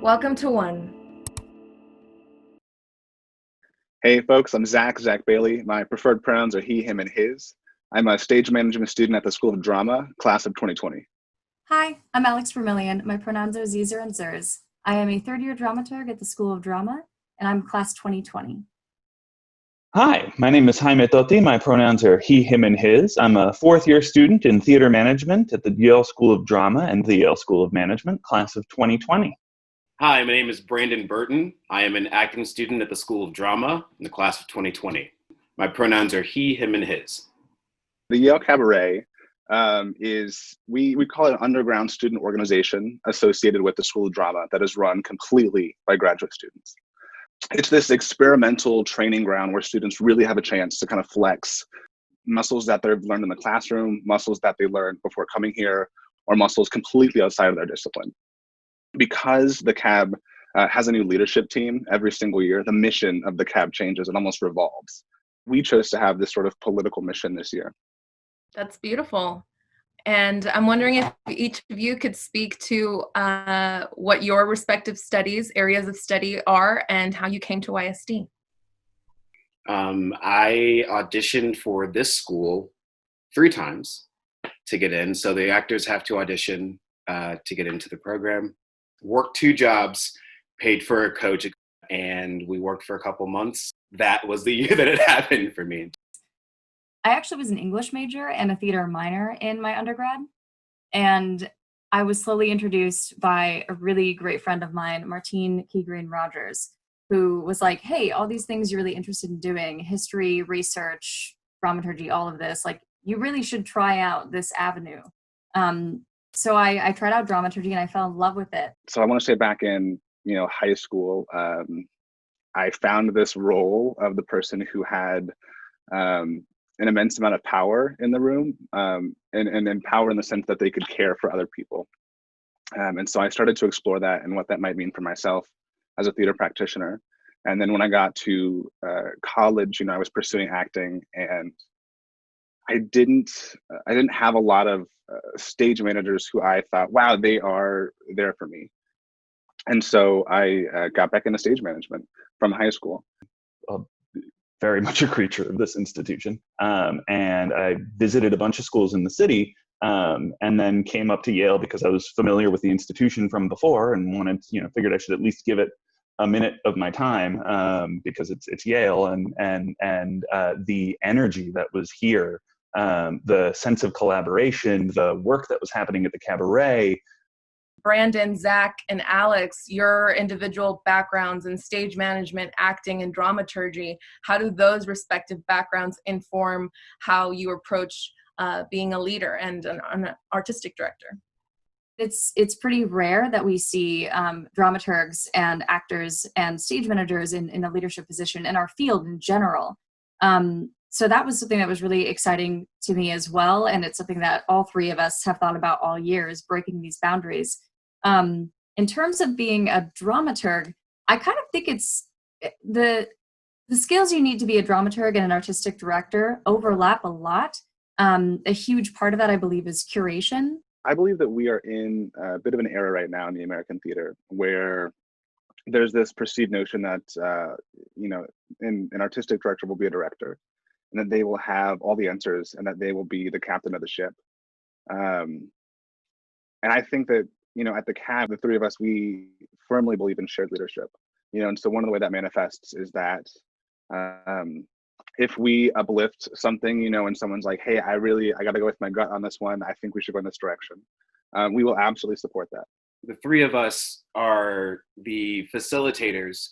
Welcome to One. Hey folks, I'm Zachry Bailey. My preferred pronouns are he, him, and his. I'm a stage management student at the School of Drama, class of 2020. Hi, I'm Vermillion. My pronouns are Zer and Zers. I am a third-year dramaturg at the School of Drama, and I'm class 2020. Hi, my name is Jaime Totti. My pronouns are he, him, and his. I'm a fourth-year student in theater management at the Yale School of Drama and the Yale School of Management, class of 2020. Hi, my name is Burton. I am an acting student at the School of Drama in the class of 2020. My pronouns are he, him, and his. The Yale Cabaret we call it an underground student organization associated with the School of Drama that is run completely by graduate students. It's this experimental training ground where students really have a chance to kind of flex muscles that they've learned in the classroom, muscles that they learned before coming here, or muscles completely outside of their discipline. Because the CAB has a new leadership team every single year, the mission of the CAB changes. It almost revolves. We chose to have this sort of political mission this year. That's beautiful. And I'm wondering if each of you could speak to what your respective areas of study are, and how you came to YSD. I auditioned for this school 3 times to get in. So the actors have to audition to get into the program. Worked 2 jobs, paid for a coach, and we worked for a couple months. That was the year that it happened for me. I actually was an English major and a theater minor in my undergrad, and I was slowly introduced by a really great friend of mine, Martine Key-Green-Rogers, who was like, hey, all these things you're really interested in doing, history, research, dramaturgy, all of this, like, you really should try out this avenue. So I tried out dramaturgy and I fell in love with it. So I want to say back in high school, I found this role of the person who had an immense amount of power in the room, and power in the sense that they could care for other people. And so I started to explore that and what that might mean for myself as a theater practitioner. And then when I got to college, I was pursuing acting, and I didn't have a lot of stage managers who I thought, wow, they are there for me. And so I got back into stage management from high school. Very much a creature of this institution. And I visited a bunch of schools in the city, and then came up to Yale because I was familiar with the institution from before and figured I should at least give it a minute of my time, because it's Yale, and the energy that was here, the sense of collaboration, the work that was happening at the cabaret. Brandon, Zach, and Alex, your individual backgrounds in stage management, acting, and dramaturgy, how do those respective backgrounds inform how you approach being a leader and an artistic director? It's pretty rare that we see dramaturgs and actors and stage managers in a leadership position in our field in general. So that was something that was really exciting to me as well. And it's something that all 3 of us have thought about all year, is breaking these boundaries. In terms of being a dramaturg, I kind of think it's the skills you need to be a dramaturg and an artistic director overlap a lot. A huge part of that, I believe, is curation. I believe that we are in a bit of an era right now in the American theater where there's this perceived notion that, an artistic director will be a director, and that they will have all the answers, and that they will be the captain of the ship. And I think that, at the CAB, the 3 of us, we firmly believe in shared leadership, and so one of the way that manifests is that if we uplift something, and someone's like, hey, I got to go with my gut on this one, I think we should go in this direction, we will absolutely support that. The 3 of us are the facilitators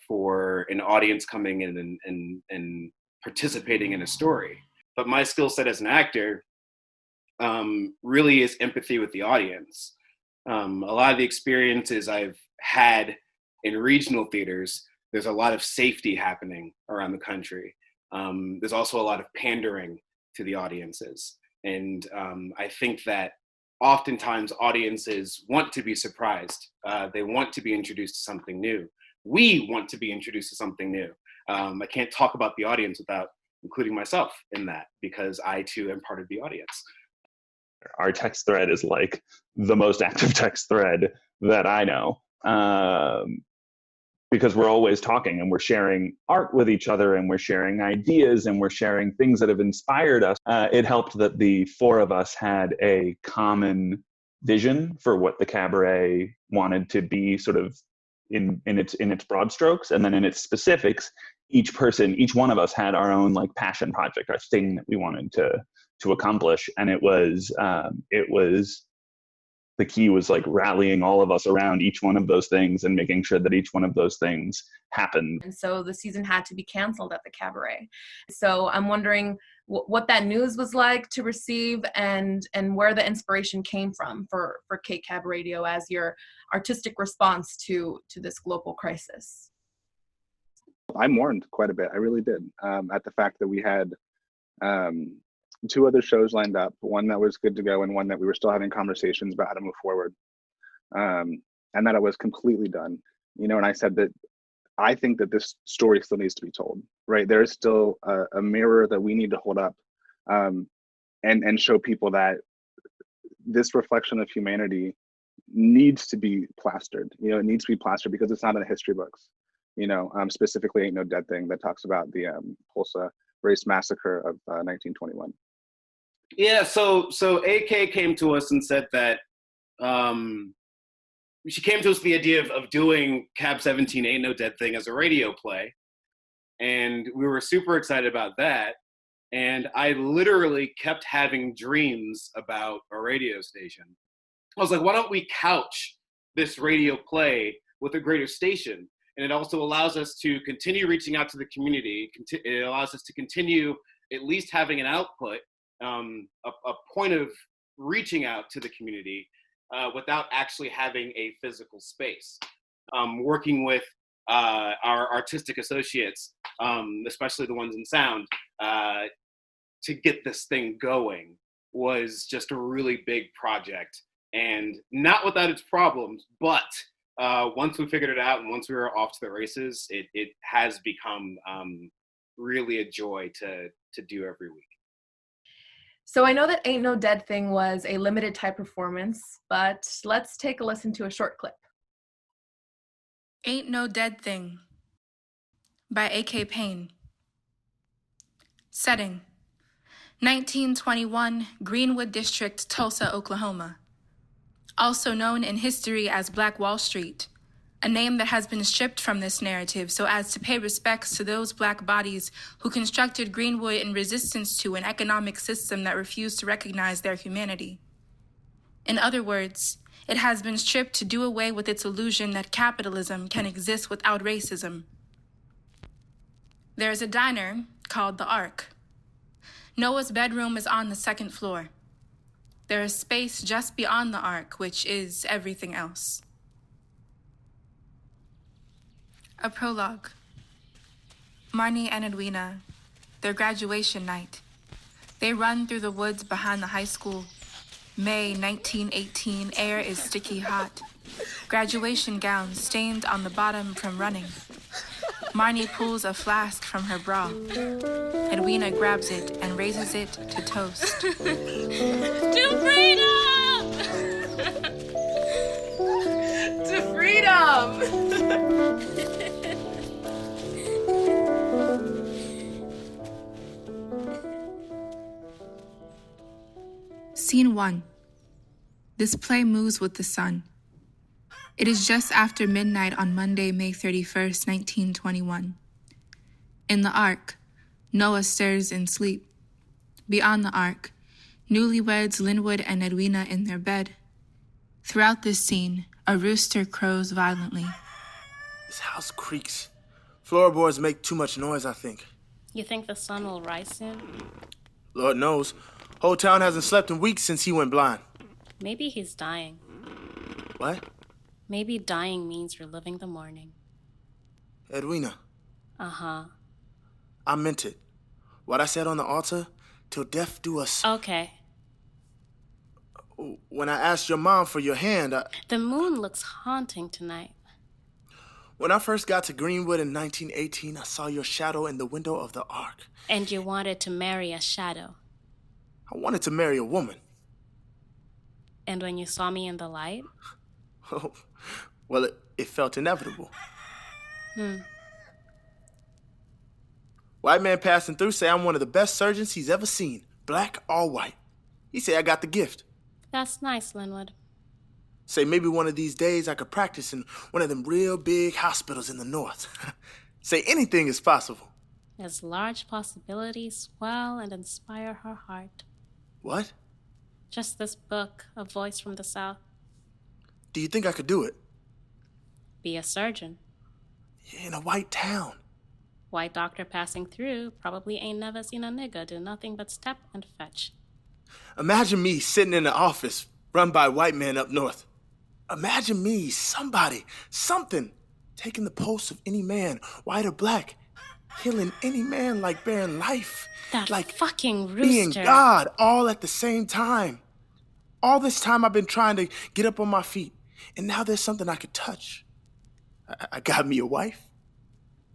for an audience coming in and participating in a story. But my skill set as an actor really is empathy with the audience. A lot of the experiences I've had in regional theaters, there's a lot of safety happening around the country. There's also a lot of pandering to the audiences. And I think that oftentimes audiences want to be surprised. They want to be introduced to something new. We want to be introduced to something new. I can't talk about the audience without including myself in that, because I too am part of the audience. Our text thread is like the most active text thread that I know. because we're always talking and we're sharing art with each other and we're sharing ideas and we're sharing things that have inspired us. It helped that the four of us had a common vision for what the cabaret wanted to be, sort of in its broad strokes, and then in its specifics, each one of us had our own like passion project, our thing that we wanted to accomplish, and it was the key was like rallying all of us around each one of those things and making sure that each one of those things happened. And so the season had to be canceled at the cabaret. So I'm wondering what that news was like to receive, and where the inspiration came from for Cape Cab Radio as your artistic response to this global crisis. I mourned quite a bit. I really did, at the fact that we had two other shows lined up, one that was good to go and one that we were still having conversations about how to move forward, and that it was completely done. And I said that I think that this story still needs to be told, right? There is still a mirror that we need to hold up, and show people that this reflection of humanity needs to be plastered. It needs to be plastered because it's not in the history books. Specifically Ain't No Dead Thing, that talks about the Tulsa race massacre of 1921. Yeah, so AK came to us and said that she came to us with the idea of doing Cab 17 Ain't No Dead Thing as a radio play. And we were super excited about that. And I literally kept having dreams about a radio station. I was like, why don't we couch this radio play with a greater station? And it also allows us to continue reaching out to the community. It allows us to continue at least having an output, a point of reaching out to the community without actually having a physical space. Working with our artistic associates, especially the ones in sound, to get this thing going was just a really big project, and not without its problems, but once we figured it out and once we were off to the races, it has become really a joy to do every week. So I know that Ain't No Dead Thing was a limited type performance, but let's take a listen to a short clip. Ain't No Dead Thing by A.K. Payne. Setting: 1921, Greenwood District, Tulsa, Oklahoma. Also known in history as Black Wall Street, a name that has been stripped from this narrative so as to pay respects to those Black bodies who constructed Greenwood in resistance to an economic system that refused to recognize their humanity. In other words, it has been stripped to do away with its illusion that capitalism can exist without racism. There is a diner called the Ark. Noah's bedroom is on the second floor. There is space just beyond the Ark, which is everything else. A prologue. Marnie and Edwina, their graduation night. They run through the woods behind the high school. May 1918, air is sticky hot. Graduation gowns stained on the bottom from running. Marnie pulls a flask from her bra. Edwina grabs it and raises it to toast. To freedom! To freedom! Scene 1. This play moves with the sun. It is just after midnight on Monday, May 31st, 1921. In the Ark, Noah stirs in sleep. Beyond the Ark, newlyweds Linwood and Edwina in their bed. Throughout this scene, a rooster crows violently. This house creaks. Floorboards make too much noise, I think. You think the sun will rise soon? Lord knows. Whole town hasn't slept in weeks since he went blind. Maybe he's dying. What? Maybe dying means you're living the morning. Edwina. Uh-huh. I meant it. What I said on the altar, till death do us. Okay. When I asked your mom for your hand, The moon looks haunting tonight. When I first got to Greenwood in 1918, I saw your shadow in the window of the Ark. And you wanted to marry a shadow. I wanted to marry a woman. And when you saw me in the light? Oh, well, It felt inevitable. Hmm. White man passing through say I'm one of the best surgeons he's ever seen, black or white. He say I got the gift. That's nice, Linwood. Say maybe one of these days I could practice in one of them real big hospitals in the north. Say anything is possible. As large possibilities swell and inspire her heart. What? Just this book, A Voice from the South. Do you think I could do it? Be a surgeon. In a white town. White doctor passing through probably ain't never seen a nigga do nothing but step and fetch. Imagine me sitting in the office run by white men up north. Imagine me, somebody, something, taking the pulse of any man, white or black, healing any man like bearing life. That like fucking rooster. Being God all at the same time. All this time I've been trying to get up on my feet, and now there's something I could touch. I got me a wife,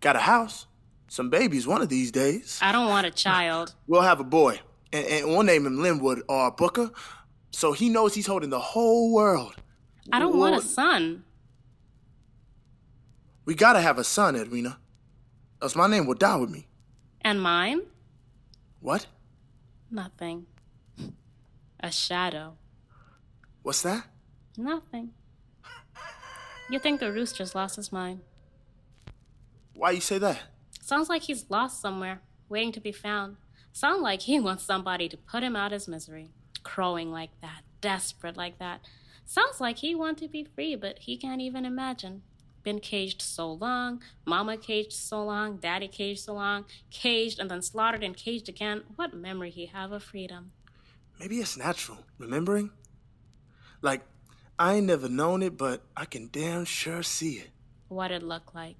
got a house, some babies one of these days. I don't want a child. We'll have a boy, and we'll name him Linwood or Booker, so he knows he's holding the whole world. I don't want a son. We gotta have a son, Edwina, else my name will die with me. And mine? What? Nothing. A shadow. What's that? Nothing. You think the rooster's lost his mind? Why you say that? Sounds like he's lost somewhere, waiting to be found. Sounds like he wants somebody to put him out his misery. Crowing like that, desperate like that. Sounds like he wants to be free, but he can't even imagine. Been caged so long, mama caged so long, daddy caged so long, caged and then slaughtered and caged again. What memory he have of freedom? Maybe it's natural, remembering? Like, I ain't never known it, but I can damn sure see it. What it look like?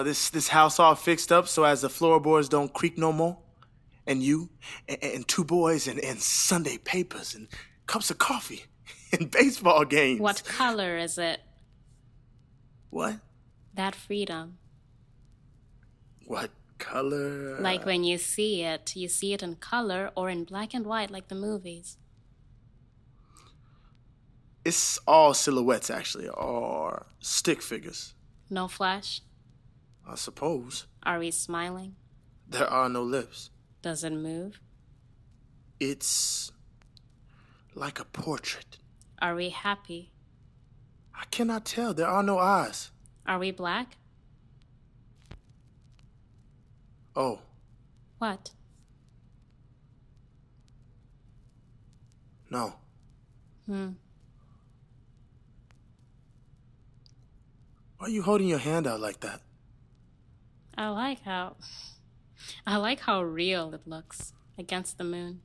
This house all fixed up so as the floorboards don't creak no more. And you, and two boys, and Sunday papers, and cups of coffee, and baseball games. What color is it? What? That freedom. What color? Like when you see it in color or in black and white like the movies. It's all silhouettes, actually, or stick figures. No flesh? I suppose. Are we smiling? There are no lips. Does it move? It's like a portrait. Are we happy? I cannot tell. There are no eyes. Are we black? Oh. What? No. Why are you holding your hand out like that? I like how real it looks against the moon.